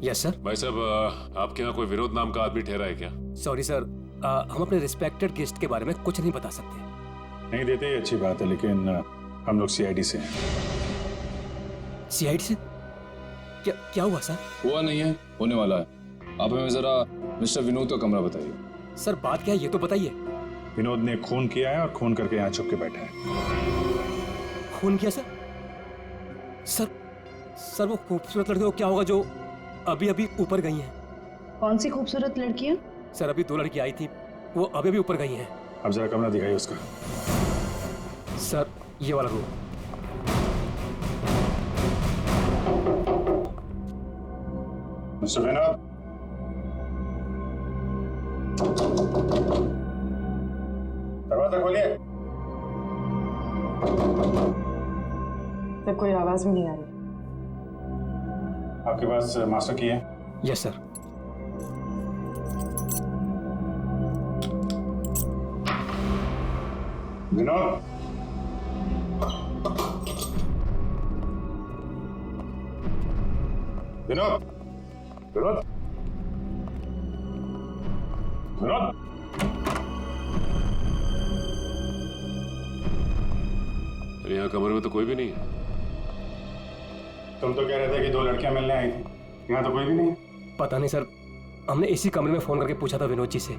Yes sir. भाई साहब, आपके यहाँ कोई विनोद नाम का आदमी ठहरा है क्या? सॉरी सर, हम अपने रिस्पेक्टेड गेस्ट के बारे में कुछ नहीं बता सकते। नहीं देते ये अच्छी बात है, लेकिन हम लोग सीआईडी से हैं। सीआईडी से? क्या हुआ सर? हुआ नहीं है, होने वाला है। आप हमें जरा मिस्टर विनोद का कमरा बताइए। सर बात क्या है ये तो बताइए। विनोद ने खून किया है और खून करके यहाँ छुप के बैठा है। खून किया सर? सर वो खूबसूरत लड़की को क्या होगा जो अभी अभी ऊपर गई हैं? कौन सी खूबसूरत लड़कियां? सर अभी 2 लड़की आई थी, वो अभी अभी ऊपर गई हैं। अब जरा कमरा दिखाइए उसका। सर ये वाला रूम। मिस्टर विनोद, दरवाजा खोलिए। तब कोई आवाज भी नहीं आ रही। आपके पास मास्टर की है? Yes sir. विनोद, विनोद, विनोद, विनोद। यहाँ कमरे में तो कोई भी नहीं है। तुम तो कह रहे थे कि 2 लड़कियां मिलने आई थी, यहाँ तो कोई भी नहीं है। पता नहीं सर, हमने इसी कमरे में फोन करके पूछा था विनोद जी से,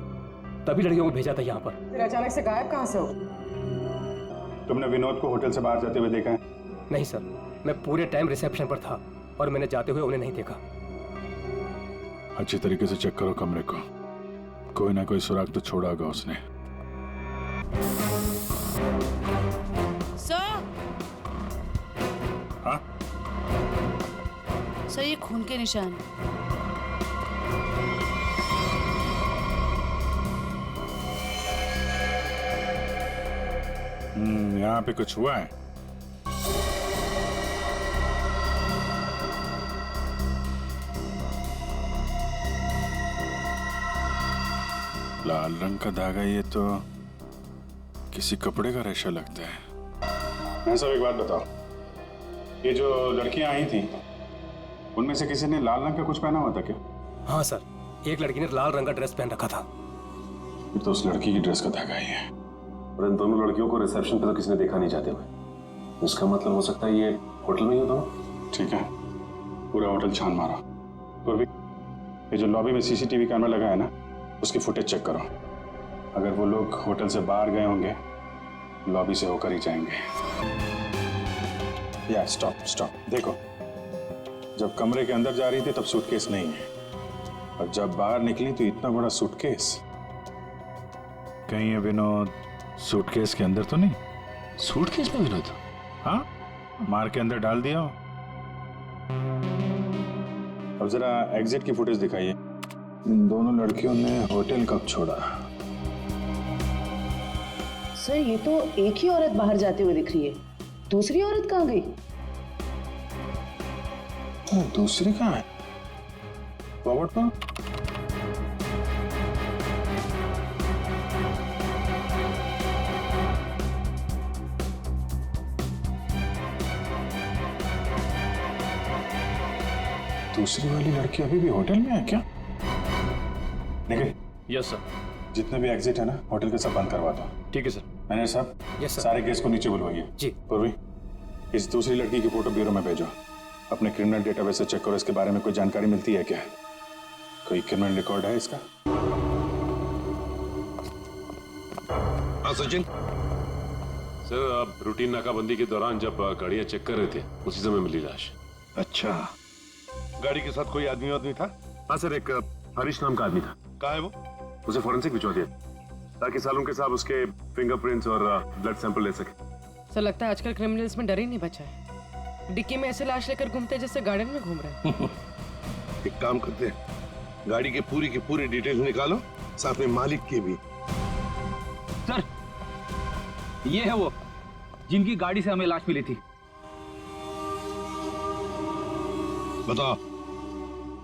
तभी लड़कियों को भेजा था यहाँ पर। फिर अचानक से गायब कहाँ से हो? तुमने विनोद को होटल से बाहर जाते हुए देखा है? नहीं सर, मैं पूरे टाइम रिसेप्शन पर था और मैंने जाते हुए उन्हें नहीं देखा। अच्छी तरीके से चेक करो कमरे को, कोई ना कोई सुराग तो छोड़ा होगा उसने। सर, हाँ? सर ये खून के निशान। यहाँ पे कुछ हुआ है? लाल रंग का धागा, ये तो किसी कपड़े का रेशा लगता है। मैं सब एक बात बताओ, ये जो लड़कियां आई थी उनमें से किसी ने लाल रंग का कुछ पहना हुआ था क्या? हाँ सर, एक लड़की ने लाल रंग का ड्रेस पहन रखा था। ये तो उस लड़की की ड्रेस का धागा ही है। और इन दोनों लड़कियों को रिसेप्शन पे तो किसी ने देखा नहीं जाते हुए। इसका मतलब हो सकता है ये होटल में ही हो दोनों। ठीक है, पूरा होटल छान मारो। पूर्वी, ये जो लॉबी में सीसीटीवी कैमरा लगा है ना, उसकी फुटेज चेक करो। अगर वो लोग होटल से बाहर गए होंगे, लॉबी से होकर ही जाएंगे। या स्टॉप, देखो, जब कमरे के अंदर जा रही थी तब सूटकेस नहीं है, और जब बाहर निकली तो इतना बड़ा सूटकेस। कहीं ये विनोद सूटकेस के अंदर तो नहीं? सूटकेस में विनोद? हाँ, मार के अंदर डाल दिया हो। अब जरा एग्जिट की फुटेज दिखाइए। इन दोनों लड़कियों ने होटल कब छोड़ा? सर ये तो एक ही औरत बाहर जाते हुए दिख रही है, दूसरी औरत कहाँ गई? दूसरी कहाँ है? फॉरवर्ड करो। दूसरी वाली लड़की अभी भी होटल में है क्या? निखिल। Yes sir. जितने भी एग्जिट है ना, होटल के सब बंद करवा दो। ठीक है सर। मैनेजर साहब, यस सर। सारे केस को नीचे बुलवाइए। जी। पूर्वी, इस दूसरी लड़की की फोटो ब्यूरो में भेजो। अपने क्रिमिनल डेटाबेस से चेक करो, इसके बारे में कोई जानकारी मिलती है क्या? कोई क्रिमिनल रिकॉर्ड है इसका? हाँ सचिन। सर, आप रूटीन नाकाबंदी के दौरान जब गाड़ियां चेक कर रहे थे, उसी समय मिली लाश। अच्छा, गाड़ी के साथ कोई आदमी था? हाँ सर, एक हरीश नाम का आदमी था। कहाँ है वो? उसे फॉरेंसिक भिजवा दिया ताकि सालों के साथ उसके फिंगरप्रिंट्स और ब्लड सैंपल ले सके। सर लगता है आजकल क्रिमिनल्स में डर ही नहीं बचा है। डिक्की में ऐसे लाश लेकर घूमते जैसे गार्डन में घूम रहे हैं। एक काम करते हैं, गाड़ी की पूरी डिटेल्स निकालो, साथ में मालिक की भी। सर, ये है वो जिनकी गाड़ी से हमें लाश मिली थी। बताओ,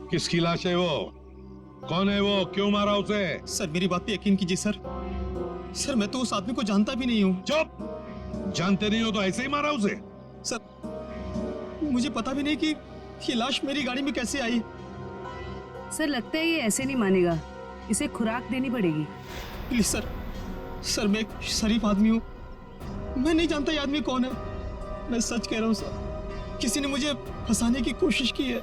किसकी लाश है वो? कौन है वो? क्यों मारा उसे? सर मेरी बात पे यकीन कीजिए सर। सर मैं तो उस आदमी को जानता भी नहीं हूँ। चुप! जानते नहीं हो तो ऐसे ही मारा उसे? सर मुझे पता भी नहीं कि ये लाश मेरी गाड़ी में कैसे आई। सर लगता है ये ऐसे नहीं मानेगा, इसे खुराक देनी पड़ेगी। प्लीज सर, सर मैं एक शरीफ आदमी हूँ, मैं नहीं जानता ये आदमी कौन है। मैं सच कह रहा हूँ सर, किसी ने मुझे फंसाने की कोशिश की है।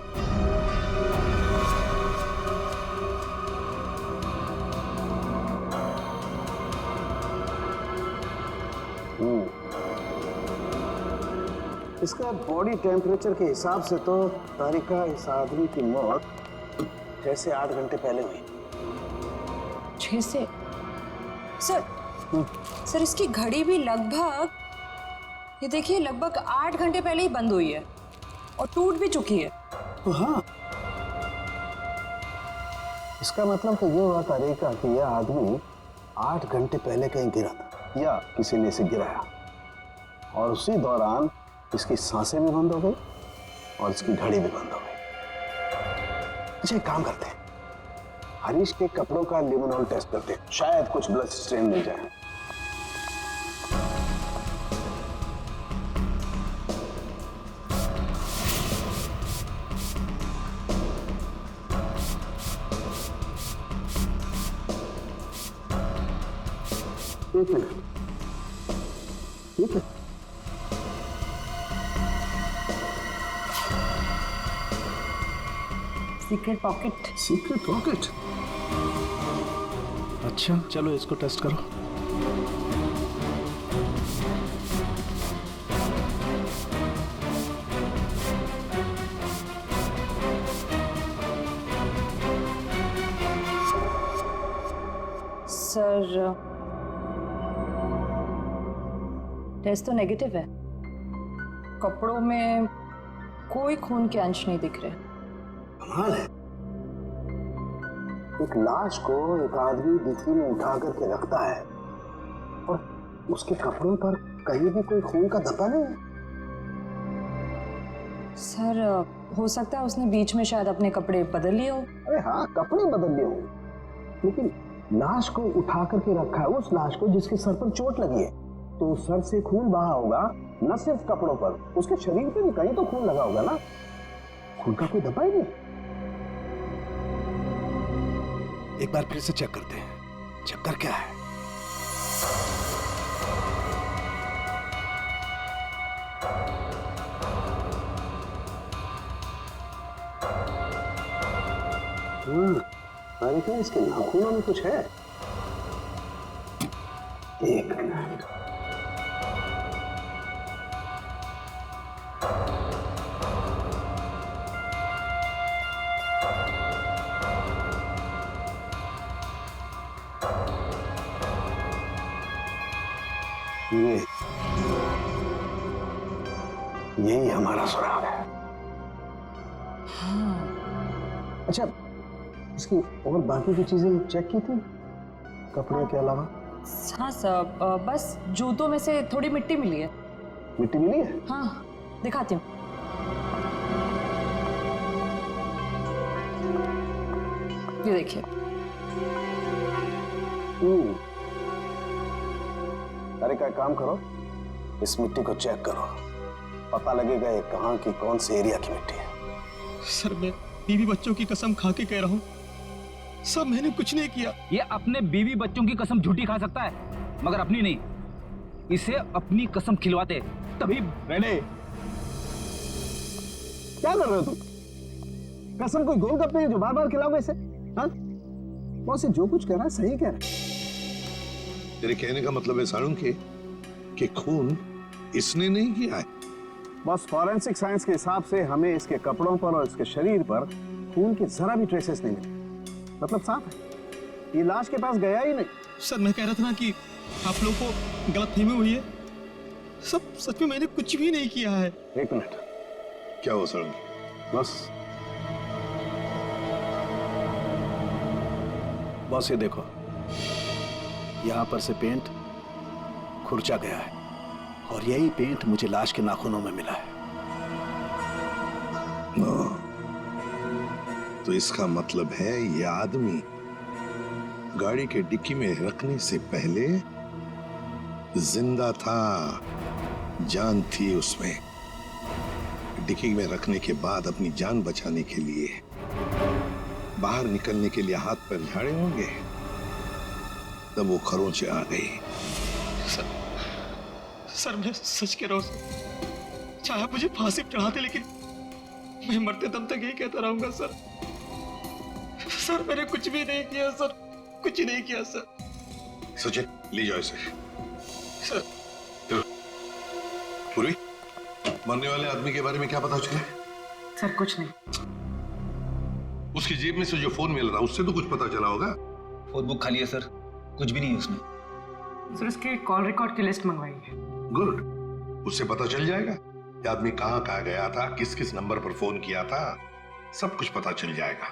इसका बॉडी टेम्परेचर के हिसाब से तो तारिका इस आदमी की मौत 6 से 8 घंटे पहले हुई। 6 से? सर इसकी घड़ी भी लगभग, ये देखिए, लगभग 8 घंटे पहले ही बंद हुई है और टूट भी चुकी है। तो हाँ, इसका मतलब तो ये हुआ तारिका कि यह आदमी 8 घंटे पहले कहीं गिरा था या किसी ने इसे गिराया, और उसी दौरान इसकी सांसें भी बंद हो गई और इसकी घड़ी भी बंद हो गई। अच्छा, एक काम करते हैं, हरीश के कपड़ों का लिमिनॉल टेस्ट करते हैं, शायद कुछ ब्लड स्ट्रेन मिल जाए। एक मिनट, ठीक है। Secret pocket. Secret pocket? अच्छा, चलो इसको टेस्ट करो। सर टेस्ट तो नेगेटिव है, कपड़ों में कोई खून के अंश नहीं दिख रहे। कमाल है, एक लाश को एक आदमी डिक्की में उठा करके रखता है और उसके कपड़ों पर कहीं भी कोई खून का धब्बा नहीं है। सर हो सकता है उसने बीच में शायद अपने कपड़े बदल लिए हो। अरे हाँ, कपड़े बदल लिए होंगे, लेकिन लाश को उठा करके रखा है उस लाश को जिसके सर पर चोट लगी है, तो सर से खून बहा होगा, न सिर्फ कपड़ों पर, उसके शरीर पे भी कहीं तो खून लगा होगा ना। खून का कोई धब्बा ही नहीं। एक बार फिर से चेक करते हैं, चक्कर क्या है। अरे क्या इसके नाखूनों में कुछ है? एक मिनट, यही हमारा सुराग है। अच्छा, इसकी और बाकी की चीजें चेक की थी कपड़े के अलावा? हाँ सर, बस जूतों में से थोड़ी मिट्टी मिली है। मिट्टी मिली है? हाँ, दिखाती हूँ। ये देखिए। अरे क्या काम करो, इस मिट्टी को चेक करो, पता लगेगा ये कहाँ की कौन से एरिया की मिट्टी है। सर मैं बीवी बच्चों की कसम खा के कह रहा हूँ, सब मैंने कुछ नहीं किया। ये अपने बीवी बच्चों की कसम झूठी खा सकता है, मगर अपनी नहीं। इसे अपनी कसम खिलवाते तभी। रेडे, क्या कर रहे हो तुम? कसम कोई गोलगप्पे है जो बार बार खिलाओगे इसे? हाँ, बॉस जो कुछ कह रहा है सही कह रहा है। तेरे कहने का मतलब है सारुण कि खून इसने नहीं किया है? बस फॉरेंसिक साइंस के हिसाब से हमें इसके कपड़ों पर और इसके शरीर पर खून के जरा भी ट्रेसेस नहीं मिले। मतलब साफ है, ये लाश के पास गया ही नहीं। सर मैं कह रहा था ना कि आप लोगों को गलतफहमी हुई है, सब सच में मैंने कुछ भी नहीं किया है। एक मिनट, क्या हुआ सारुण? बस ये देखो, यहाँ पर से पेंट खुरचा गया है और यही पेंट मुझे लाश के नाखूनों में मिला है। तो इसका मतलब है ये आदमी गाड़ी के डिक्की में रखने से पहले जिंदा था, जान थी उसमें। डिक्की में रखने के बाद अपनी जान बचाने के लिए बाहर निकलने के लिए हाथ पैर झाड़े होंगे तब वो खरोंचे आ गई। सर मैं सच कह रहा हूँ सर, चाहे आप मुझे फांसी पर चढ़ा दे लेकिन मैं मरते दम तक यही कहता रहूंगा सर। सर मैंने कुछ भी नहीं किया सर, कुछ नहीं किया सर। सचिन ले जाओ इसे। सर पूर्वी, मरने वाले आदमी के बारे में क्या पता चला? सर कुछ नहीं। उसकी जेब में से जो फोन मिल रहा उससे तो कुछ पता चला होगा। फोन बुक खाली है सर, कुछ भी नहीं है उसमें। सर उसकी कॉल रिकॉर्ड की लिस्ट मंगवाई है। गुड, उससे पता चल जाएगा कि आदमी कहां कहां गया था, किस किस नंबर पर फोन किया था, सब कुछ पता चल जाएगा।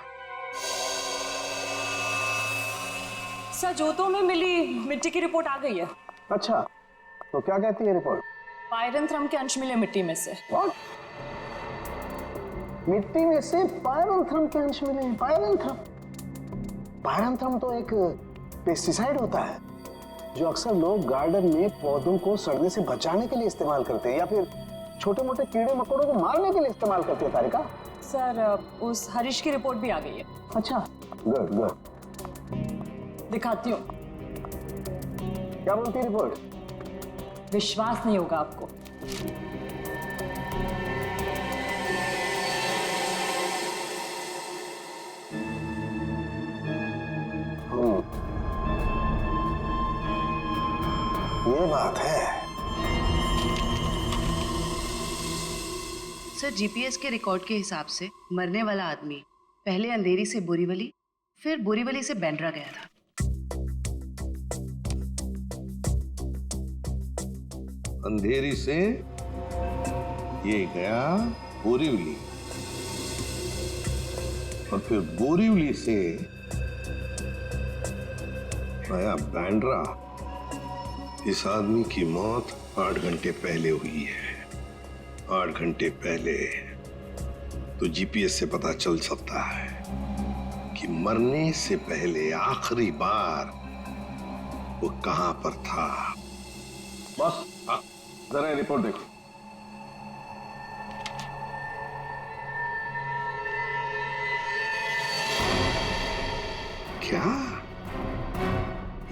सर जोतों में मिली मिट्टी की रिपोर्ट आ गई है। अच्छा, तो क्या कहती है रिपोर्ट? पायरंथ्रम के अंश मिले मिट्टी में से। What? मिट्टी में से पायरंथ्रम के अंश मिले? पायरंथ्रम? पायरंथ्रम तो एक पेस्टिसाइड होता है जो अक्सर लोग गार्डन में पौधों को सड़ने से बचाने के लिए इस्तेमाल करते हैं या फिर छोटे मोटे कीड़े मकोड़ों को मारने के लिए इस्तेमाल करते हैं। तारिका, सर उस हरीश की रिपोर्ट भी आ गई है। अच्छा, गुड गुड। दिखाती हूँ। क्या बोलती है रिपोर्ट? विश्वास नहीं होगा आपको। ये बात है। सर जीपीएस के रिकॉर्ड के हिसाब से मरने वाला आदमी पहले अंधेरी से बोरीवली, फिर बोरीवली से बैंड्रा गया था। अंधेरी से ये गया बोरीवली और फिर बोरीवली से आया बैंड्रा। इस आदमी की मौत 8 घंटे पहले हुई है। 8 घंटे पहले तो जीपीएस से पता चल सकता है कि मरने से पहले आखिरी बार वो कहां पर था। बस जरा ये रिपोर्ट देखो। क्या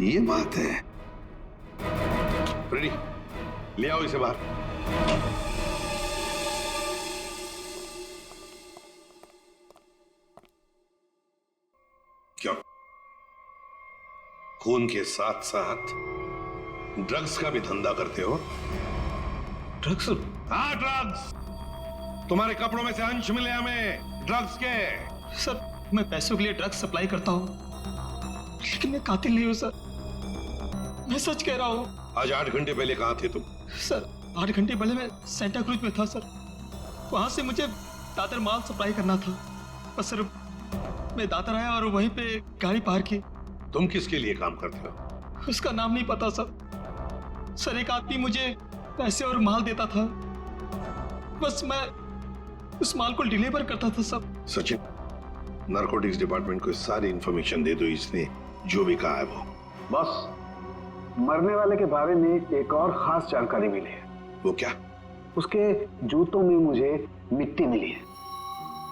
ये बात है? रेडी, ले आओ इसे बाहर। क्यों? खून के साथ साथ ड्रग्स का भी धंधा करते हो? ड्रग्स? हाँ ड्रग्स। तुम्हारे कपड़ों में से अंश मिले हमें ड्रग्स के। सर मैं पैसों के लिए ड्रग्स सप्लाई करता हूँ लेकिन मैं कातिल नहीं हूँ सर, मैं सच कह रहा हूँ। आज 8 घंटे पहले कहाँ थे तुम? सर 8 घंटे पहले मैं सेंटा क्रूज में था सर। वहां से मुझे दादर माल सप्लाई करना था, बस सर मैं दादर आया और वहीं पे गाड़ी पार्क की। तुम किसके लिए काम करते हो? उसका नाम नहीं पता सर। सर एक आदमी मुझे पैसे और माल देता था, बस मैं उस माल को डिलीवर करता था सब। सचिन, नारकोटिक्स डिपार्टमेंट को सारी इंफॉर्मेशन दे दो, इसने जो भी कहा है वो। बस मरने वाले के बारे में एक और खास जानकारी मिली है। वो क्या? उसके जूतों में मुझे मिट्टी मिली है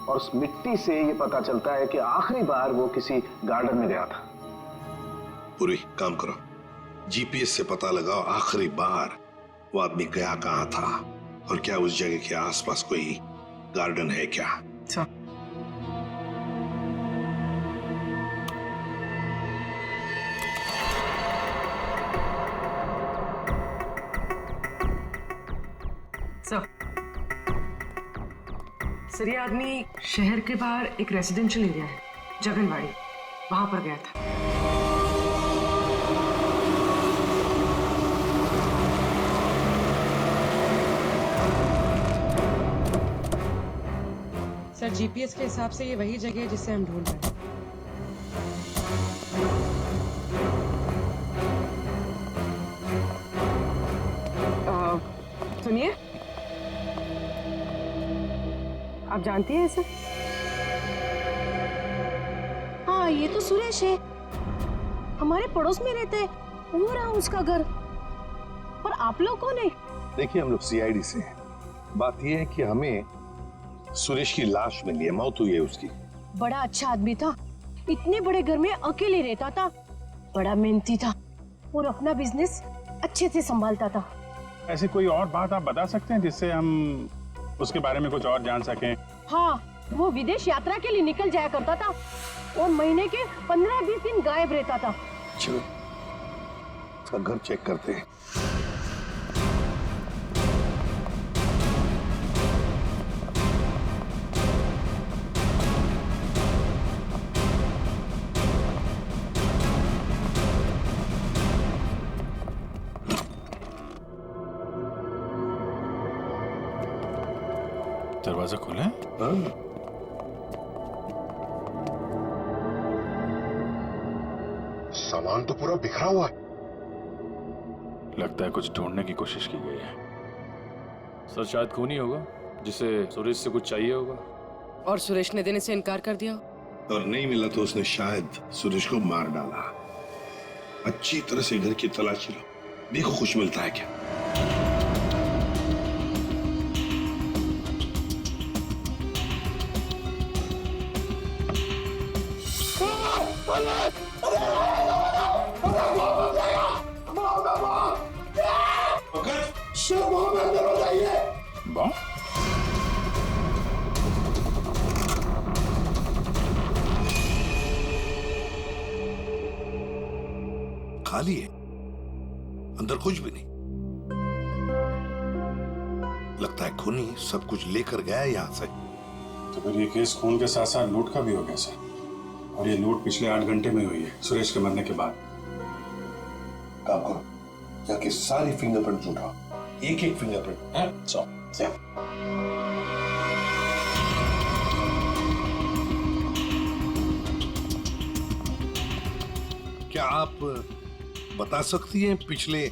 और उस मिट्टी से ये पता चलता है कि आखिरी बार वो किसी गार्डन में गया था। पूरी काम करो, जीपीएस से पता लगाओ आखिरी बार वो आदमी गया कहां था और क्या उस जगह के आसपास कोई गार्डन है क्या। सर ये आदमी शहर के बाहर एक रेजिडेंशियल एरिया है जगनवाड़ी, वहां पर गया था। सर जीपीएस के हिसाब से ये वही जगह है जिसे हम ढूंढ रहे हैं। सुनिए, आप जानती हैं इसे? हाँ ये तो सुरेश है, हमारे पड़ोस में रहते हैं, वो रहा उसका घर। और आप लोग कौन है? देखिए हम लोग सीआईडी से हैं। बात यह है कि हमें सुरेश की लाश मिली है, मौत हुई है उसकी। बड़ा अच्छा आदमी था, इतने बड़े घर में अकेले रहता था, बड़ा मेहनती था और अपना बिजनेस अच्छे से संभालता था। ऐसी कोई और बात आप बता सकते हैं जिससे हम उसके बारे में कुछ और जान सकें? हाँ, वो विदेश यात्रा के लिए निकल जाया करता था और महीने के 15-20 दिन गायब रहता था। चलो उसका घर चेक करते हैं। दरवाजा खोला है? सामान तो पूरा बिखरा हुआ है। लगता है कुछ ढूंढने की कोशिश की गई है। सर शायद खून ही होगा जिसे सुरेश से कुछ चाहिए होगा। और सुरेश ने देने से इनकार कर दिया। और नहीं मिला तो उसने शायद सुरेश को मार डाला। अच्छी तरह से घर की तलाशी लो, देखो कुछ मिलता है क्या। खाली है, अंदर कुछ भी नहीं। लगता है खूनी सब कुछ लेकर गया है यहां से। तो फिर ये केस खून के साथ साथ लूट का भी हो गया सर। और ये लूट पिछले 8 घंटे में हुई है, सुरेश के मरने के बाद। काम करो, यहाँ की सारी फिंगरप्रिंट उठाओ, एक फिंगरप्रिंट। क्या आप बता सकती हैं पिछले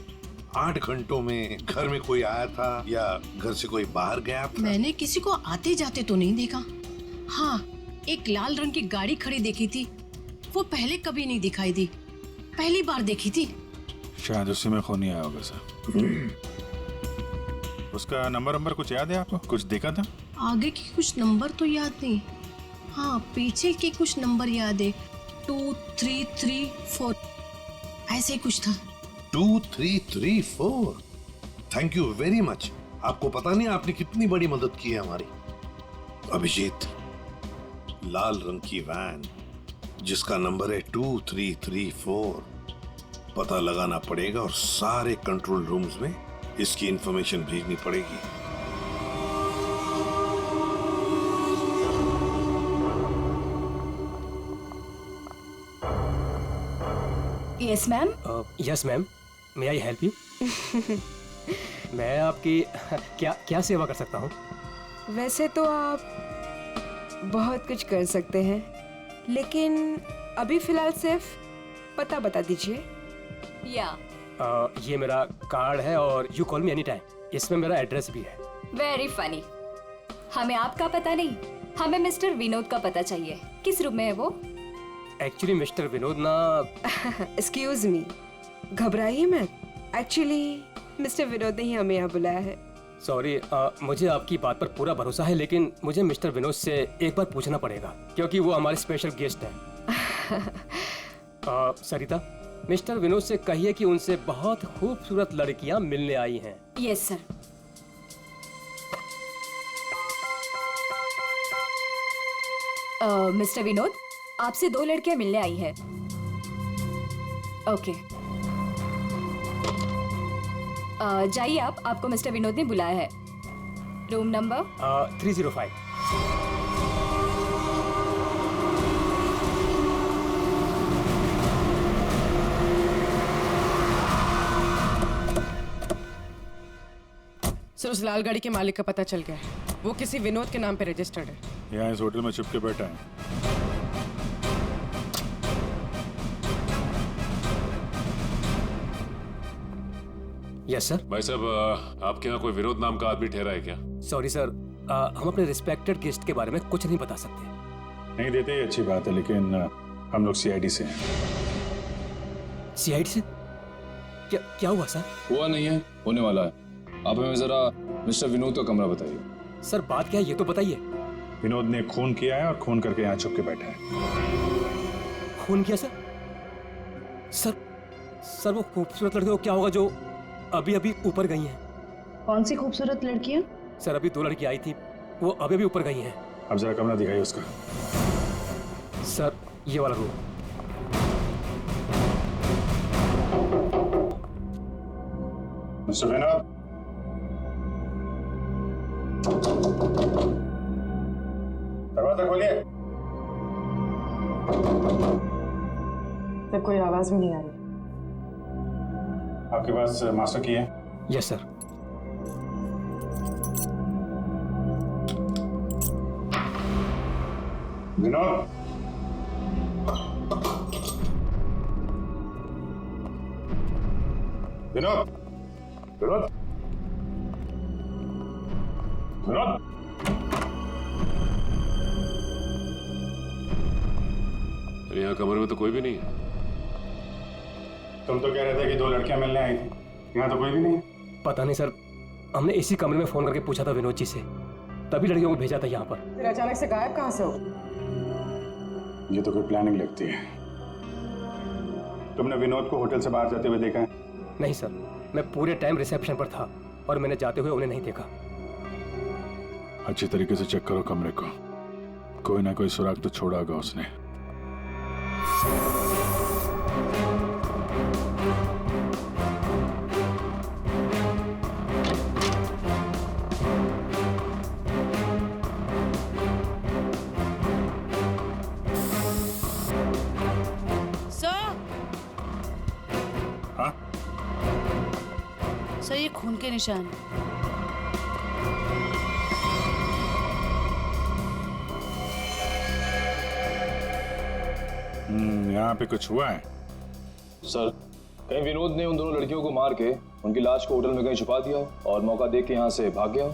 8 घंटों में घर में कोई आया था या घर से कोई बाहर गया था? मैंने किसी को आते जाते तो नहीं देखा। हाँ, एक लाल रंग की गाड़ी खड़ी देखी थी, वो पहले कभी नहीं दिखाई दी, पहली बार देखी थी। शायद उसी में खूनी आया होगा सर। उसका नंबर कुछ याद है आपको? कुछ देखा था? आगे के कुछ नंबर तो याद नहीं, हाँ पीछे के कुछ नंबर याद है। 2, 3, 3, 4 ऐसे ही कुछ था। 2, 3, 3, 4। Thank you very much. आपको पता नहीं आपने कितनी बड़ी मदद की है हमारी। अभिजीत, लाल रंग की वैन जिसका नंबर है 2334, पता लगाना पड़ेगा और सारे कंट्रोल रूम्स में इसकी इंफॉर्मेशन भेजनी पड़ेगी। Yes ma'am. Yes ma'am, may I help you? मैं आपकी क्या सेवा कर सकता हूँ? वैसे तो आप बहुत कुछ कर सकते हैं, लेकिन अभी फिलहाल सिर्फ पता बता दीजिए। या ये मेरा कार्ड है और you call me any time, इसमें मेरा एड्रेस भी है। Very funny. हमें आपका पता नहीं, हमें मिस्टर विनोद का पता चाहिए। किस रूम में है वो? एक्चुअली मिस्टर विनोद ना एक्सक्यूज मी, घबराइए मत। एक्चुअली मिस्टर विनोद ने ही हमें यहाँ बुलाया है। सॉरी, मुझे आपकी बात पर पूरा भरोसा है, लेकिन मुझे मिस्टर विनोद से एक बार पूछना पड़ेगा क्योंकि वो हमारे स्पेशल गेस्ट हैं। सरिता, मिस्टर विनोद से कहिए कि उनसे बहुत खूबसूरत लड़कियां मिलने आई हैं। Yes sir. मिस्टर विनोद, आपसे 2 लड़कियां मिलने आई हैं। ओके, जाइए आप, आपको मिस्टर विनोद ने बुलाया है। Room number 305। सर, उस लाल गाड़ी के मालिक का पता चल गया है। वो किसी विनोद के नाम पे रजिस्टर्ड है। यहाँ इस होटल में छुप के बैठा है। Yes sir. भाई साहब, आपके यहाँ कोई विनोद नाम का आदमी ठहरा है क्या? सॉरी सर, हम अपने रिस्पेक्टेड गेस्ट के बारे में कुछ नहीं बता सकते। नहीं देते ये अच्छी बात है, लेकिन हम लोग सीआईडी से हैं। सीआईडी से? क्या हुआ सर? हुआ नहीं है, होने वाला है। आप हमें जरा मिस्टर विनोद का कमरा बताइए। सर बात क्या है ये तो बताइए। विनोद ने खून किया है और खून करके यहाँ छुप के बैठा है। खून किया सर? सर वो खूबसूरत लड़के को क्या होगा जो अभी अभी ऊपर गई हैं? कौन सी खूबसूरत लड़कियां? सर अभी 2 लड़की आई थी, वो अभी अभी ऊपर गई हैं। अब जरा कमरा दिखाइए उसका। सर ये वाला रूम। मिस्टर विनोद, दरवाजा खोलिए। सर कोई आवाज भी नहीं आ रही। आपके पास मास्टर की है? Yes sir. विनोद, विनोद, विनोद, विनोद। अरे यहाँ कमरे में तो कोई भी नहीं है। तुम तो कह रहे थे कि 2 लड़कियां मिलने आई थी, यहाँ तो कोई भी नहीं है। पता नहीं सर, हमने इसी कमरे में फोन करके पूछा था विनोद जी से, तभी लड़कियों को भेजा था यहाँ पर। फिर अचानक से गायब कहाँ से हो? ये तो कोई प्लानिंग लगती है। तुमने विनोद को होटल से बाहर जाते हुए देखा है? नहीं सर, मैं पूरे टाइम रिसेप्शन पर था और मैंने जाते हुए उन्हें नहीं देखा। अच्छी तरीके से चेक करो कमरे को, कोई ना कोई सुराग तो छोड़ा होगा उसने। सर ये खून के निशान। यहाँ पे कुछ हुआ है? सर कहीं विनोद ने उन दोनों लड़कियों को मार के उनकी लाश को होटल में कहीं छुपा दिया हो और मौका देख के यहाँ से भाग गया हो।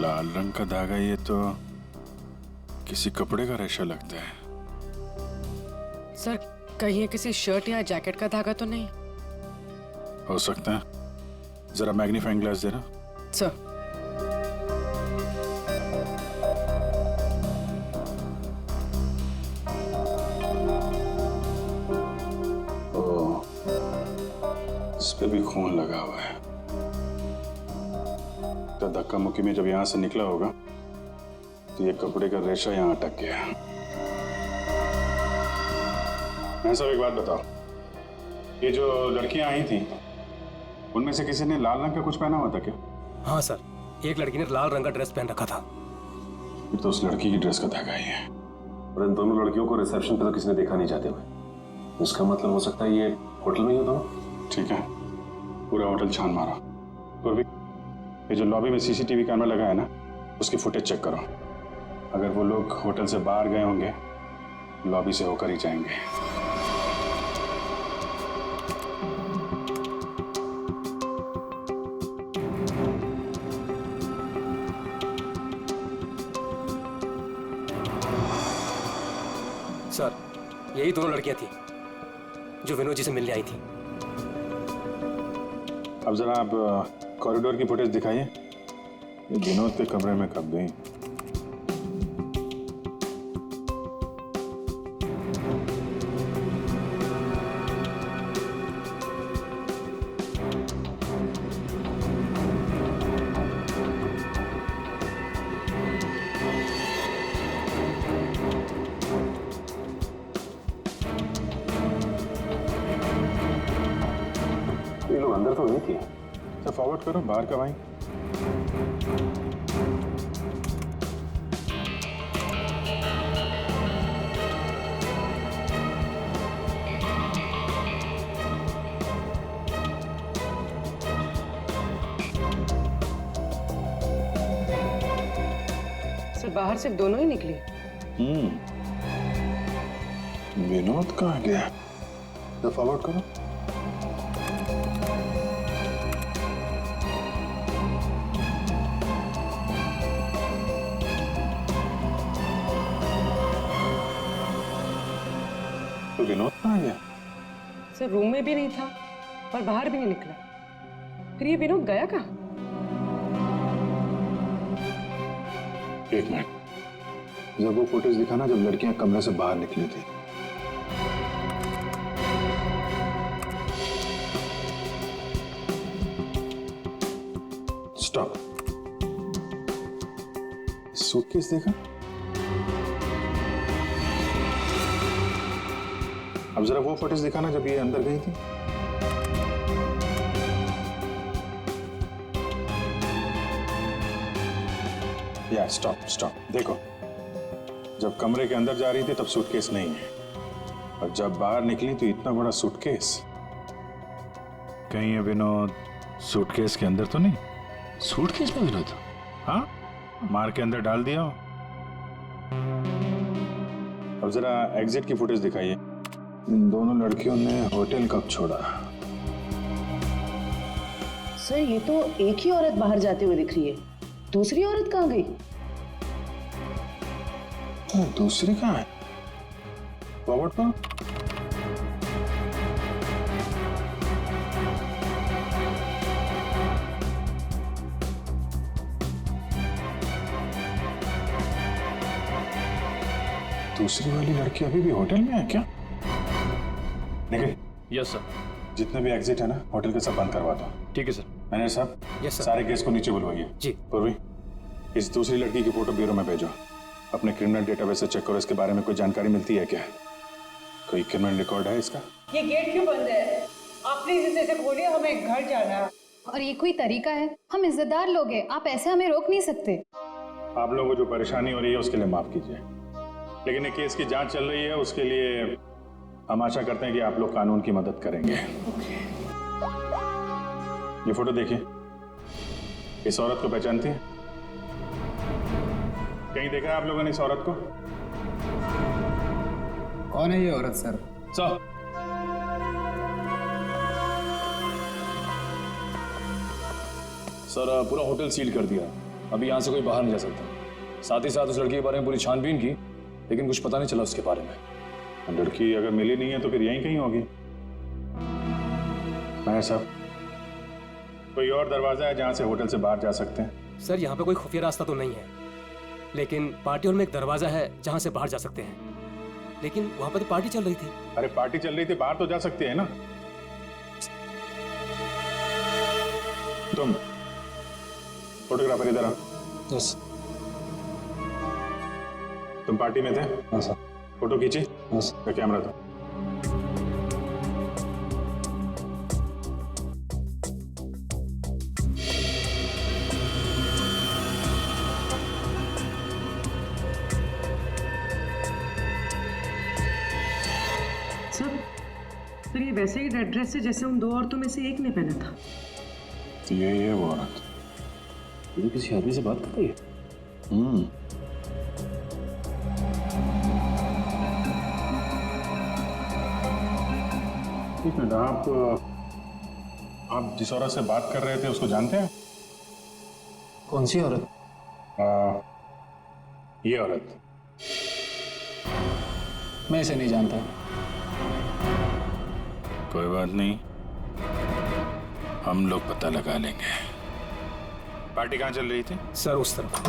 लाल रंग का धागा, ये तो किसी कपड़े का रेशा लगता है। सर कहीं ये किसी शर्ट या जैकेट का धागा तो नहीं? हो सकता है, जरा मैग्नीफाइंग ग्लास देना। सर इस पे भी खून लगा हुआ है। तो धक्का मुक्की में जब यहां से निकला होगा तो ये कपड़े का रेशा यहां अटक गया। मैं सब एक बात बताओ, ये जो लड़कियां आई थी उनमें से किसी ने लाल रंग का कुछ पहना हुआ था क्या? हाँ सर, एक लड़की ने लाल रंग का ड्रेस पहन रखा था। ये तो उस लड़की की ड्रेस का धागा ही है। और इन दोनों लड़कियों को रिसेप्शन पे तो किसी ने देखा नहीं जाते हुए। इसका मतलब हो सकता है ये होटल में ही हो दोनों। ठीक है, पूरा होटल छान मारा। तो ये जो लॉबी में सीसीटीवी कैमरा लगा है ना, उसकी फुटेज चेक करो। अगर वो लोग होटल से बाहर गए होंगे, लॉबी से होकर ही जाएंगे। सर यही दोनों लड़कियां थी जो विनोद जी से मिलने आई थी। अब जरा आप कॉरिडोर की फुटेज दिखाइए। ये विनोद के कमरे में कब गई? ये लोग अंदर तो नहीं थी। सर फॉरवर्ड करो, बाहर कब आई? सर बाहर सिर्फ दोनों ही निकली। विनोद कहाँ गया? तो फॉरवर्ड करो। तो विनोद कहाँ गया? सर रूम में भी नहीं था और बाहर भी नहीं निकला। फिर ये विनोद गया कहाँ? एक मिनट, जब वो फुटेज दिखा ना, जब लड़कियां कमरे से बाहर निकली थी। स्टॉप। सूटकेस देखा? अब जरा वो फुटेज दिखा ना, जब ये अंदर गई थी। या स्टॉप स्टॉप, देखो, जब कमरे के अंदर जा रही थी तब सूटकेस नहीं है, और जब बाहर निकली तो इतना बड़ा सूटकेस। कहीं ये विनोद सूटकेस के अंदर तो नहीं? सूटकेस में विनोद? हाँ, मार के अंदर डाल दिया हो। अब जरा एग्जिट की फुटेज दिखाइए। इन दोनों लड़कियों ने होटल कब छोड़ा? सर ये तो एक ही औरत बाहर जाते हुए दिख रही है, दूसरी औरत कहाँ गई? दूसरी कहाँ है? फॉरवर्ड पर। दूसरी वाली लड़की अभी भी होटल में है क्या? निखिल। Yes sir. जितने भी एग्जिट है ना, होटल के सब बंद करवा दो। ठीक है सर। मैनेजर साहब। Yes sir. सारे केस को नीचे बुलवाइए। जी। पूर्वी, इस दूसरी लड़की की फोटो ब्यूरो में भेजो। अपने क्रिमिनल डेटाबेस से चेक करो, इसके बारे में कोई जानकारी मिलती है क्या? कोई क्रिमिनल रिकॉर्ड है इसका? ये गेट क्यों बंद है? आप प्लीज इसे खोलिए, हमें घर जाना है। और ये कोई तरीका है? हम इज्जतदार लोग हैं, आप ऐसे हमें रोक नहीं सकते। आप लोगों को जो परेशानी हो रही है उसके लिए माफ कीजिए, लेकिन ये केस की जांच चल रही है, उसके लिए हम आशा करते हैं कि आप लोग कानून की मदद करेंगे। ये फोटो देखिए, इस औरत को पहचानती है? कहीं देखा है आप लोगों ने इस औरत को? कौन है ये औरत सर? सर पूरा होटल सील कर दिया, अभी यहाँ से कोई बाहर नहीं जा सकता। साथ ही साथ उस लड़की के बारे में पूरी छानबीन की, लेकिन कुछ पता नहीं चला उसके बारे में। लड़की अगर मिली नहीं है तो फिर यहीं कहीं होगी। मैं साहब, कोई और दरवाजा है जहां से होटल से बाहर जा सकते हैं? सर यहाँ पे कोई खुफिया रास्ता तो नहीं है, लेकिन पार्टी हॉल में एक दरवाजा है जहां से बाहर जा सकते हैं, लेकिन वहां पर तो पार्टी चल रही थी। अरे पार्टी चल रही थी, बाहर तो जा सकते हैं ना। तुम फोटोग्राफर इधर आओ। यस। तुम पार्टी में थे? हाँ सर। फोटो खींची? यस। कैमरा दो। सर ये वैसे ही रेड ड्रेस है जैसे उन दो औरतों में से एक ने पहना था। ये वो औरत, ये किसी आदमी से बात कर रही है? एक मिनट, आप जिस औरत से बात कर रहे थे उसको जानते हैं? कौन सी औरत? ये औरत। मैं इसे नहीं जानता। कोई बात नहीं, हम लोग पता लगा लेंगे। पार्टी कहाँ चल रही थी? सर उस तरफ।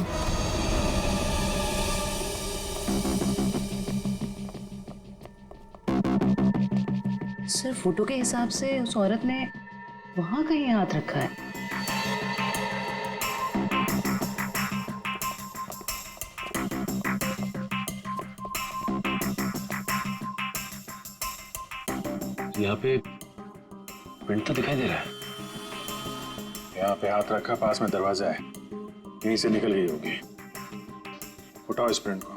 सर फोटो के हिसाब से उस औरत ने वहां कहीं हाथ रखा है। यहाँ पे प्रिंट तो दिखाई दे रहा है। यहाँ पे हाथ रखा, पास में दरवाजा है, यहीं से निकल गई होगी। उठाओ इस प्रिंट को।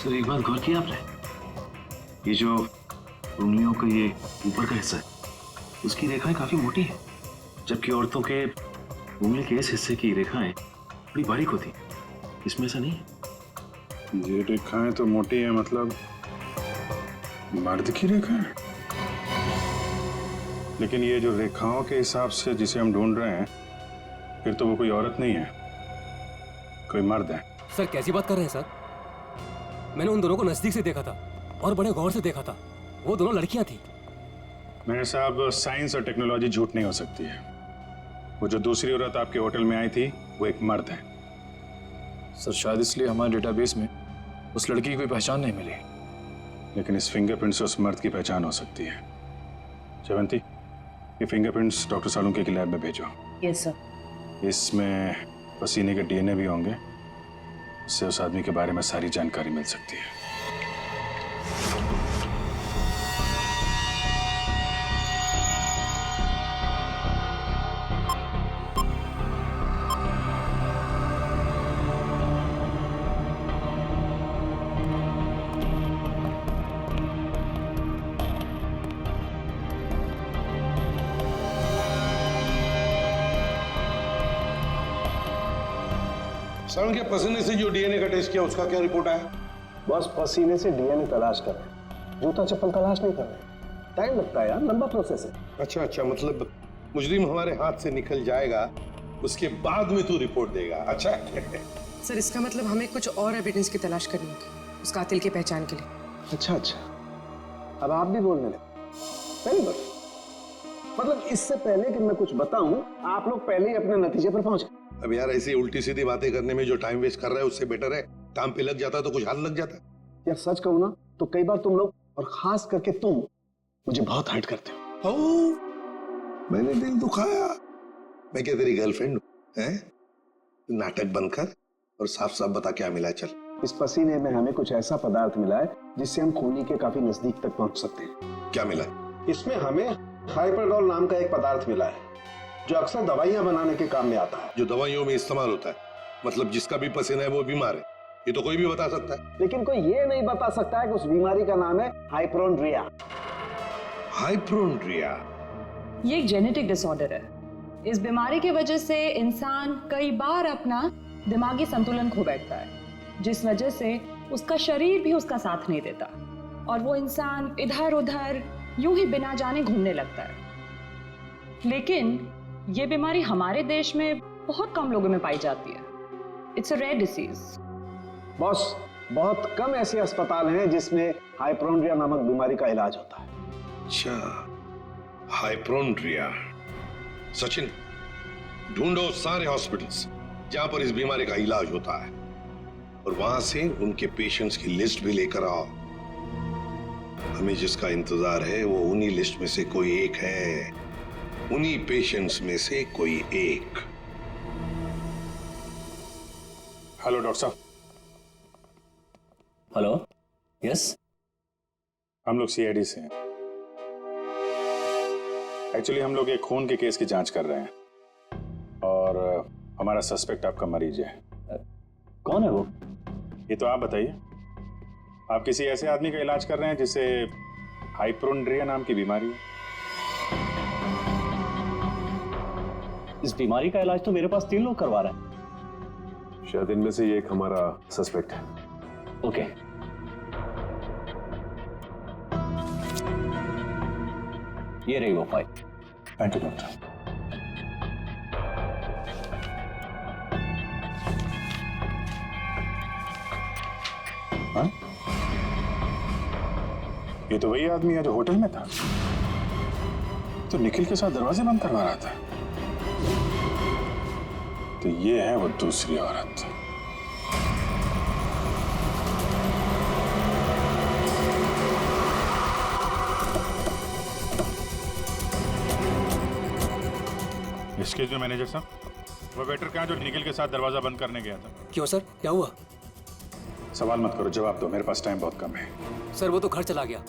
सर एक बात गौर किया आपने, ये जो उंगलियों का ये ऊपर का हिस्सा है उसकी रेखाएं काफी मोटी है, जबकि औरतों के उंगली के इस हिस्से की रेखाएं बड़ी बारीक होती हैं। इसमें ऐसा नहीं है। ये रेखाएं तो मोटी है, मतलब मर्द की रेखाएं। लेकिन ये जो रेखाओं के हिसाब से जिसे हम ढूंढ रहे हैं, फिर तो वो कोई औरत नहीं है, कोई मर्द है। सर कैसी बात कर रहे हैं सर? मैंने उन दोनों को नजदीक से देखा था और बड़े गौर से देखा था। वो दोनों लड़कियां थी। मेरे साहब, साइंस और टेक्नोलॉजी झूठ नहीं हो सकती है। वो जो दूसरी औरत आपके होटल में आई थी वो एक मर्द है। सर शायद इसलिए हमारे डेटाबेस में उस लड़की की कोई पहचान नहीं मिली। लेकिन इस फिंगरप्रिंट से उस मर्द की पहचान हो सकती है। जयवंती, ये फिंगरप्रिंट्स डॉक्टर सालुंके की लैब में भेजो। Yes sir. इसमें पसीने के डीएनए भी होंगे, इससे उस आदमी के बारे में सारी जानकारी मिल सकती है। सर के पसीने से जो डीएनए का टेस्ट किया उसका क्या रिपोर्ट आया? बस पसीने से डीएनए तलाश कर रहे हैं, जूता चप्पल तलाश नहीं कर रहे। टाइम लगता है यार, लंबा प्रोसेस है। अच्छा अच्छा, मतलब मुजरिम हमारे हाथ से निकल जाएगा, उसके बाद में तू रिपोर्ट देगा। अच्छा सर इसका मतलब हमें कुछ और एविडेंस की तलाश करनी होगी उस कातिल की पहचान के लिए। अच्छा अच्छा, अब आप भी बोलने लगे। पहली बार मतलब इससे पहले कि मैं कुछ बताऊं, आप लोग पहले ही अपने नतीजे पर पहुंच गए। अब यार ऐसी उल्टी सीधी बातें करने में जो टाइम वेस्ट कर रहा है उससे बेटर है काम पे लग जाता तो कुछ हाल लग जाता। यार सच कहूं ना तो कई बार तुम लोग, और खास करके तुम, मुझे बहुत हर्ट करते हो। मैंने दिल दुखाया? मैं क्या तेरी गर्लफ्रेंड हूं? हैं? नाटक बंद कर और साफ साफ बता क्या मिला। चल, इस पसीने में हमें कुछ ऐसा पदार्थ मिला है जिससे हम खूनी के काफी नजदीक तक पहुंच सकते हैं। क्या मिला? इसमें हमें हाइपरडोल नाम का एक पदार्थ मिला है जो अक्सर दवाइयां बनाने के काम में आता है। जो दवाइयों में इस्तेमाल होता है, मतलब जिसका भी पसीना है वो बीमार है, ये तो कोई भी बता सकता है। लेकिन कोई ये नहीं बता सकता है कि उस बीमारी का नाम है हाइपोड्रिया। हाइपोड्रिया ये एक जेनेटिक डिसऑर्डर है। इस बीमारी की वजह से इंसान कई बार अपना दिमागी संतुलन खो बैठता है, जिस वजह से उसका शरीर भी उसका साथ नहीं देता और वो इंसान इधर उधर यूं ही बिना जाने घूमने लगता है। लेकिन ये बीमारी हमारे देश में बहुत कम लोगों में पाई जाती है। It's a rare disease. Boss, बहुत कम ऐसे अस्पताल हैं जिसमें हाइपोड्रिया नामक बीमारी का इलाज होता है। अच्छा, हाइपोड्रिया। सचिन, ढूंढो सारे हॉस्पिटल्स जहां पर इस बीमारी का इलाज होता है और वहां से उनके पेशेंट्स की लिस्ट भी लेकर आओ। हमें जिसका इंतजार है वो उन्हीं लिस्ट में से कोई एक है, उन्हीं पेशेंट्स में से कोई एक। हेलो डॉक्टर साहब। Hello, yes. हम लोग सीआईडी से हैं। एक्चुअली हम लोग एक खून के केस की जांच कर रहे हैं और हमारा सस्पेक्ट आपका मरीज है। कौन है वो? ये तो आप बताइए। आप किसी ऐसे आदमी का इलाज कर रहे हैं जिसे हाइपोड्रिया नाम की बीमारी है? इस बीमारी का इलाज तो मेरे पास 3 लोग करवा रहे हैं। शायद इनमें से ये एक हमारा सस्पेक्ट है। ओके। ये रही वो फाइल। Thank you doctor. हाँ? ये तो वही आदमी है जो होटल में था, तो निखिल के साथ दरवाजे बंद करवा रहा था। तो ये है वो दूसरी औरत। एक्सक्यूज मी मैनेजर साहब, वो वेटर कहाँ जो निखिल के साथ दरवाजा बंद करने गया था? क्यों सर, क्या हुआ? सवाल मत करो, जवाब दो, मेरे पास टाइम बहुत कम है। सर वो तो घर चला गया,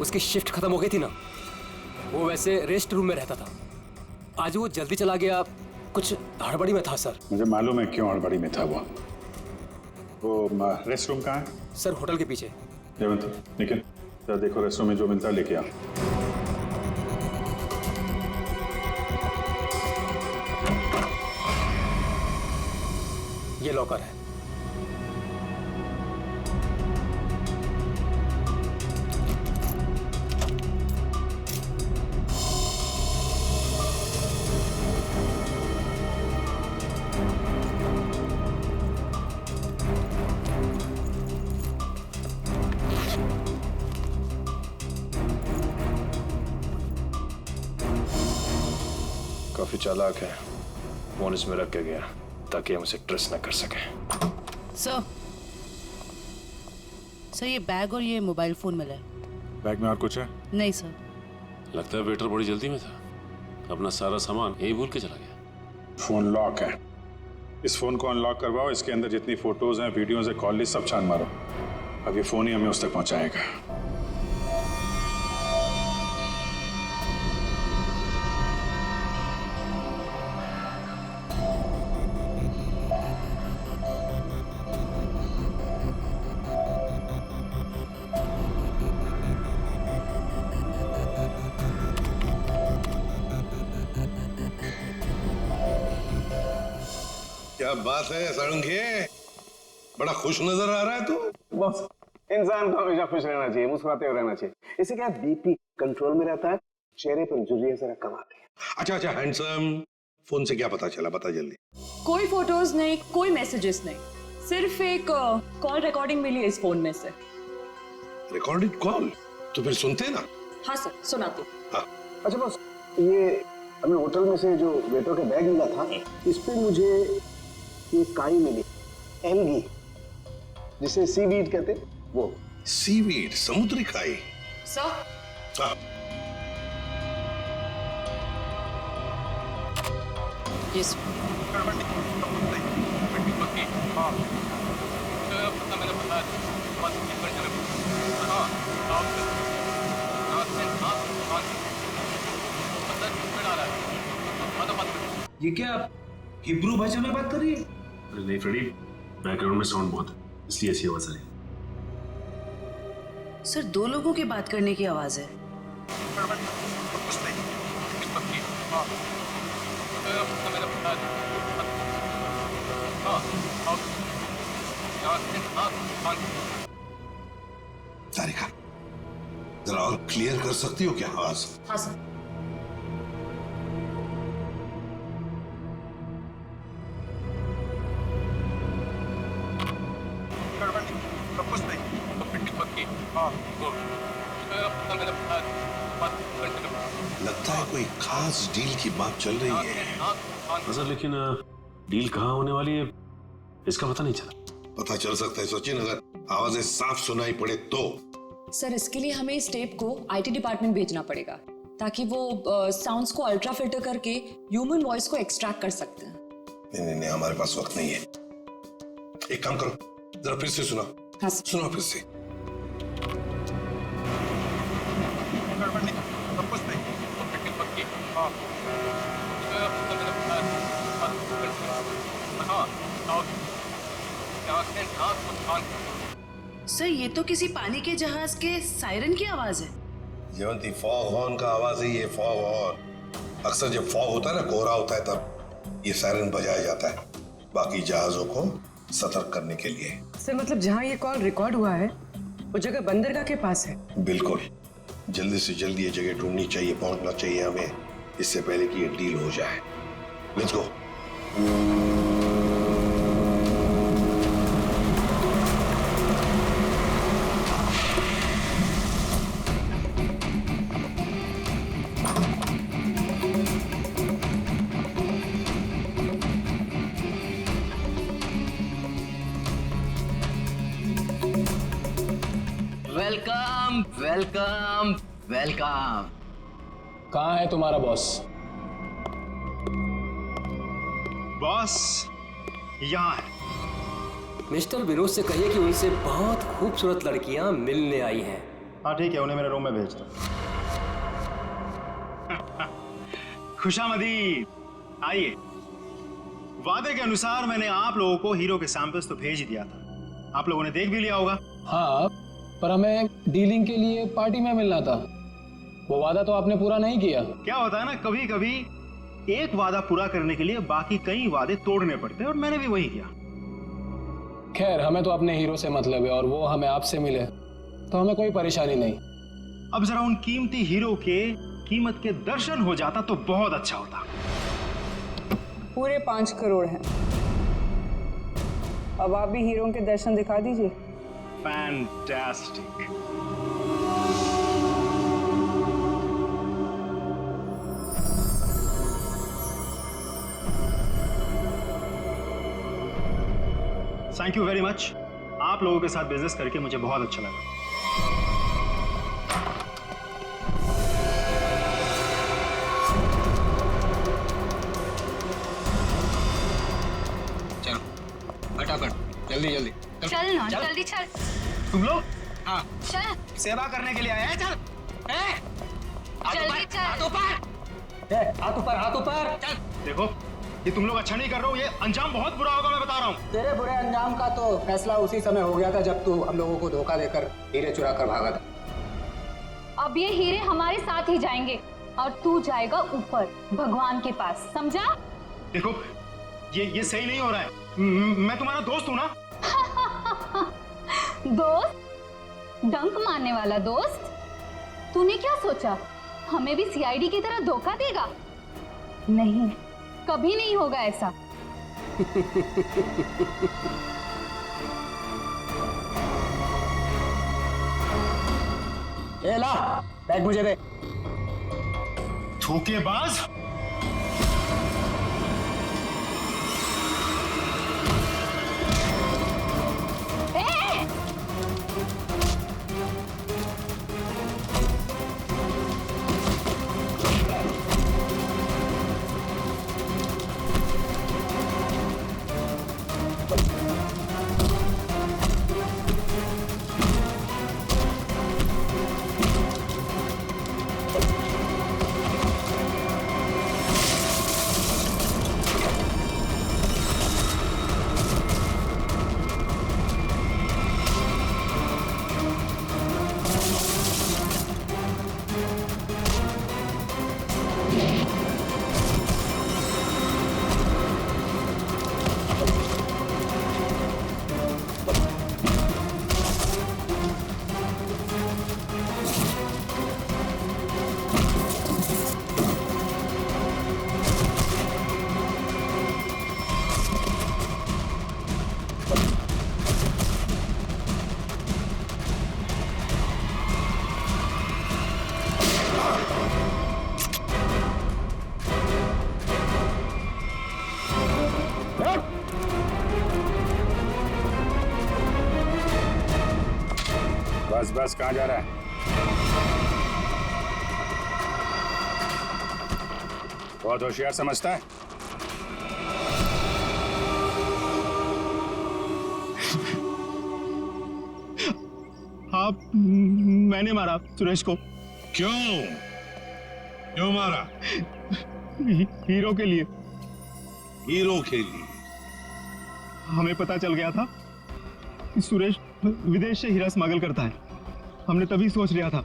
उसकी शिफ्ट खत्म हो गई थी ना। वो वैसे रेस्ट रूम में रहता था, आज वो जल्दी चला गया, कुछ हड़बड़ी में था सर। मुझे मालूम है क्यों हड़बड़ी में था वो। वो रेस्ट रूम कहाँ है? सर होटल के पीछे। जयवंती, निखिल, जरा देखो रेस्ट रूम में जो मिलता है लेके आ। ये लॉकर है। काफी चालाक है। फोन इसमें रख के गया ताकि हम उसे ट्रेस न कर सके। सर ये बैग और ये मोबाइल फोन मिला है। बैग में और कुछ है? नहीं सर। लगता है वेटर बड़ी जल्दी में था, अपना सारा सामान यही भूल के चला गया। फोन लॉक है, इस फोन को अनलॉक करवाओ, इसके अंदर जितनी फोटोज हैं, वीडियोज है, कॉल लिस्ट सब छान मारो। अब ये फोन ही हमें उस तक पहुंचाएगा। क्या बात है सारंगे, बड़ा खुश नजर आ रहा है तू। बॉस, इंसान को हमेशा खुश रहना चाहिए, मुस्कुराते हुए रहना चाहिए। इससे क्या बीपी कंट्रोल में रहता है, चेहरे पर झुर्रियां जरा कम आती है। अच्छा, हैंडसम, फोन से क्या पता चला, बता जल्दी। कोई फोटोज नहीं, कोई मैसेजेस नहीं, सिर्फ एक कॉल रिकॉर्डिंग मिली है इस फोन में से। Recorded call? तो फिर सुनते ना। हाँ सर, सुनाती हूँ। हाँ। अच्छा बॉस, ये हमें होटल में से जो वेटर का बैग मिला था, इस पे मुझे ये काई मिली, एल्गी, जिसे सीवीड कहते हैं, वो। सीवीड, समुद्री काई? सर। हाँ। यस। ये क्या हिब्रू भाषा में बात कर रही है? अरे नहीं फ्रेडी, बैकग्राउंड में साउंड बहुत है, इसलिए ऐसी आवाज आ रही है। सर 2 लोगों की बात करने की आवाज है। तारिका, जरा और क्लियर कर सकती हो क्या आवाज? हाँ सर। लगता है कोई खास डील की बात चल रही है। सर लेकिन डील कहाँ होने वाली है इसका पता नहीं चला। पता चल सकता है सचिन, अगर आवाजें साफ सुनाई पड़े तो। सर इसके लिए हमें इस टेप को आईटी डिपार्टमेंट भेजना पड़ेगा ताकि वो साउंड्स को अल्ट्रा फिल्टर करके ह्यूमन वॉइस को एक्सट्रैक्ट कर सकते हैं। नहीं, हमारे पास वक्त नहीं है। एक काम करो, जरा फिर से सुना। हाँ सुना फिर से। सर ये तो किसी पानी के जहाज के सायरन की आवाज है। जयवंती, फॉग हॉर्न का आवाज है ये, फॉग हॉर्न। अक्सर जब फॉग होता है ना, कोहरा होता है, तब ये सायरन बजाया जाता है बाकी जहाजों को सतर्क करने के लिए। सर मतलब जहाँ ये कॉल रिकॉर्ड हुआ है वो जगह बंदरगाह के पास है? बिल्कुल, जल्दी से जल्दी ये जगह ढूंढनी चाहिए, पहुंचना चाहिए हमें, इससे पहले कि ये डील हो जाए। Let's go. Welcome welcome welcome. कहाँ है तुम्हारा बॉस? बॉस यहाँ है। मिस्टर विनोद से कहिए कि उनसे बहुत खूबसूरत लड़कियां मिलने आई हैं। हाँ ठीक है, उन्हें मेरे रूम में भेज दो। खुशामदीद, आइए। वादे के अनुसार मैंने आप लोगों को हीरो के सैंपल्स तो भेज ही दिया था, आप लोगों ने देख भी लिया होगा। हाँ, पर हमें डीलिंग के लिए पार्टी में मिलना था। वो वादा तो आपने पूरा नहीं किया। क्या होता है ना, कभी कभी एक वादा पूरा करने के लिए बाकी कई वादे तोड़ने पड़ते हैं, और मैंने भी वही किया। खैर, हमें तो अपने हीरो से मतलब है, और वो हमें आपसे मिले तो हमें कोई परेशानी नहीं। अब जरा उन कीमती हीरो के कीमत के दर्शन हो जाता तो बहुत अच्छा होता। पूरे 5 करोड़ हैं। अब आप भी हीरो के दर्शन दिखा दीजिए। Fantastic. Thank you very much. आप लोगों के साथ बिजनेस करके मुझे बहुत अच्छा लगा। फटाफट जल्दी जल्दी चल ना, जल्दी चल। तुम लोग? हाँ, चल सेवा करने के लिए आए हैं। चल जल्दी चल। हाथ ऊपर हाथ ऊपर। चल। देखो, ये तुम लोग अच्छा नहीं कर रहे हो, ये अंजाम बहुत बुरा होगा, मैं बता रहा हूँ। तेरे बुरे अंजाम का तो फैसला उसी समय हो गया था जब तू हम लोगों को धोखा देकर हीरे चुरा कर भागा था। अब ये हीरे हमारे साथ ही जाएंगे और तू जाएगा ऊपर भगवान के पास, समझा? देखो, ये सही नहीं हो रहा है। मैं तुम्हारा दोस्त हूँ ना। दोस्त? डंक मारने वाला दोस्त? तूने क्या सोचा हमें भी सीआईडी की तरह धोखा देगा? नहीं, कभी नहीं होगा ऐसा। ए ला, बैग मुझे दे। धोखेबाज। बस बस, कहाँ जा रहा है? बहुत होशियार समझता है। हाँ, मैंने मारा सुरेश को। क्यों? क्यों मारा? हीरो के लिए। हीरो के लिए? हमें पता चल गया था कि सुरेश विदेश से हीरा स्मगल करता है। हमने तभी सोच लिया था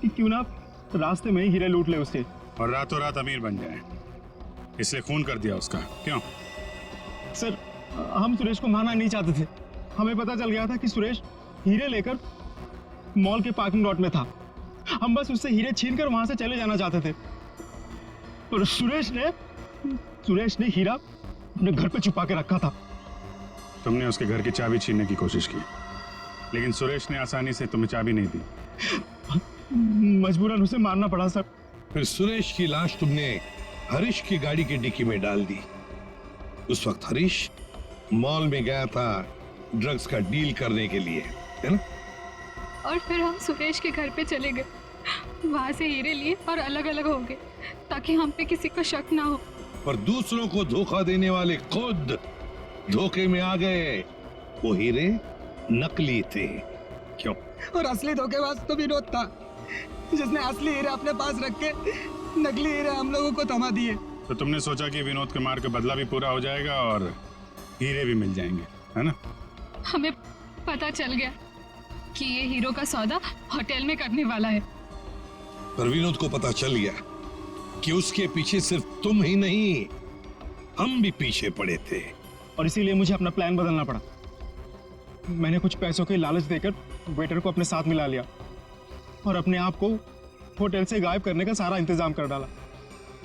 कि क्यों ना रास्ते में ही हीरे लूट ले उससे, और रातों रात अमीर बन जाए, इसलिए खून कर दिया उसका। क्यों? सर, हम सुरेश को मारना नहीं चाहते थे। हमें पता चल गया था कि सुरेश हीरे लेकर मॉल के पार्किंग लॉट में था। हम बस उससे हीरे छीनकर वहां से चले जाना चाहते थे, पर सुरेश ने हीरा अपने घर पे छुपा के रखा था। तुमने उसके घर की चाबी छीनने की कोशिश की, लेकिन सुरेश ने आसानी से तुम्हें चाबी नहीं दी। मजबूरन उसे मारना पड़ा सर। फिर सुरेश की लाश तुमने हरीश की गाड़ी की डिक्की में डाल दी। उस वक्त हरीश मॉल में गया था ड्रग्स का डील करने के लिए, है ना? और फिर हम सुरेश के घर पे चले गए, वहां से हीरे लिए और अलग अलग हो गए ताकि हम पे किसी को शक ना हो। पर दूसरों को धोखा देने वाले खुद धोखे में आ गए। वो हीरे नकली थे। क्यों? और असली धोखेबाज तो विनोद था, जिसने असली हीरे अपने पास रख के नकली हीरे हम लोगों को थमा दिए। तो तुमने सोचा कि विनोद के मार का बदला भी पूरा हो जाएगा और हीरे भी मिल जाएंगे, है ना? हमें पता चल गया कि ये हीरो का सौदा होटल में करने वाला है। पर विनोद को पता चल गया कि उसके पीछे सिर्फ तुम ही नहीं, हम भी पीछे पड़े थे। और इसीलिए मुझे अपना प्लान बदलना पड़ा। मैंने कुछ पैसों के लालच देकर वेटर को अपने साथ मिला लिया और अपने आप को होटल से गायब करने का सारा इंतजाम कर डाला।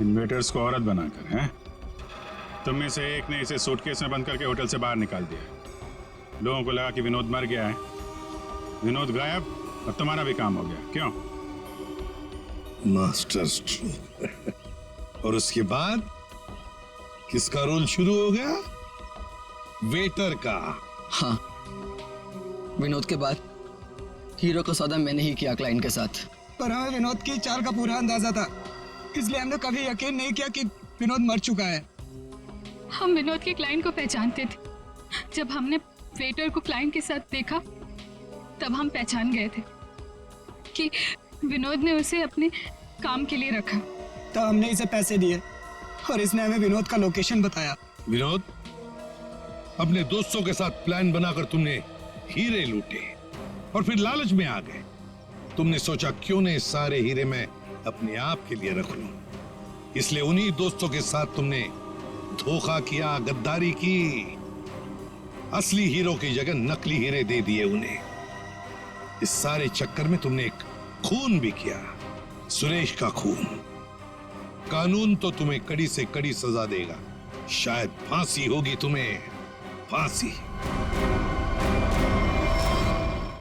इन वेटर्स को औरत बनाकर, हैं? तुम में से एक ने इसे सूटकेस में बंद करके होटल से बाहर निकाल दिया। लोगों को लगा कि विनोद मर गया है, विनोद गायब और तुम्हारा भी काम हो गया। क्यों? Master stroke. और उसके बाद किसका रोल शुरू हो गया? वेटर का। हाँ, विनोद के बाद हीरो का सौदा मैंने ही किया क्लाइंट के साथ। पर हमें विनोद की चाल का पूरा अंदाजा था, इसलिए हमने कभी यकीन नहीं किया कि विनोद मर चुका है। हम विनोद के क्लाइंट को पहचानते थे। जब हमने वेटर को क्लाइंट के साथ देखा तब हम पहचान गए थे कि विनोद ने उसे अपने काम के लिए रखा। तो हमने इसे पैसे दिए और इसने हमें विनोद का लोकेशन बताया। विनोद, अपने दोस्तों के साथ प्लान बनाकर तुमने हीरे लूटे और फिर लालच में आ गए। तुमने सोचा क्यों नहीं सारे हीरे मैं अपने आप के लिए रख लूं। इसलिए उन्हीं दोस्तों के साथ तुमने धोखा किया, गद्दारी की। असली हीरो की जगह नकली हीरे दे दिए उन्हें। इस सारे चक्कर में तुमने एक खून भी किया, सुरेश का खून। कानून तो तुम्हें कड़ी से कड़ी सजा देगा, शायद फांसी होगी तुम्हें, फांसी।